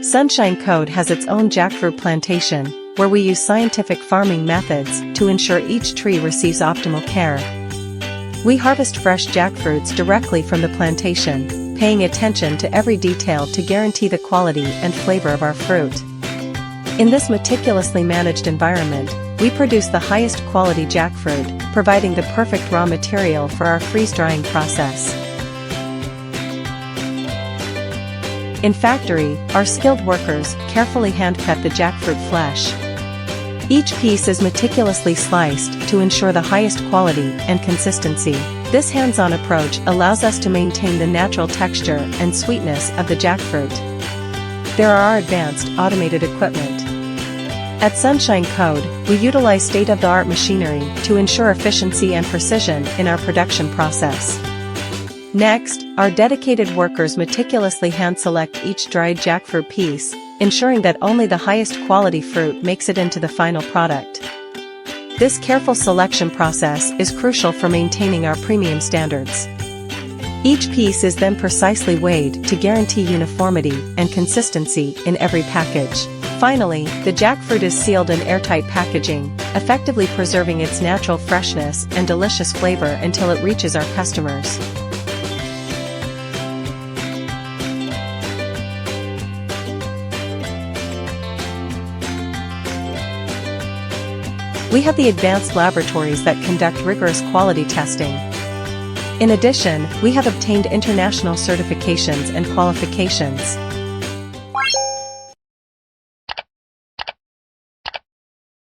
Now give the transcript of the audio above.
Sunshine Code has its own jackfruit plantation, where we use scientific farming methods to ensure each tree receives optimal care. We harvest fresh jackfruits directly from the plantation, paying attention to every detail to guarantee the quality and flavor of our fruit. In this meticulously managed environment, we produce the highest quality jackfruit, providing the perfect raw material for our freeze-drying process. In factory, our skilled workers carefully hand-cut the jackfruit flesh. Each piece is meticulously sliced to ensure the highest quality and consistency. This hands-on approach allows us to maintain the natural texture and sweetness of the jackfruit. There are our advanced automated equipment. At Sunshine Code, we utilize state-of-the-art machinery to ensure efficiency and precision in our production process. Next, our dedicated workers meticulously hand-select each dried jackfruit piece, ensuring that only the highest quality fruit makes it into the final product. This careful selection process is crucial for maintaining our premium standards. Each piece is then precisely weighed to guarantee uniformity and consistency in every package. Finally, the jackfruit is sealed in airtight packaging, effectively preserving its natural freshness and delicious flavor until it reaches our customers. We have the advanced laboratories that conduct rigorous quality testing. In addition, we have obtained international certifications and qualifications.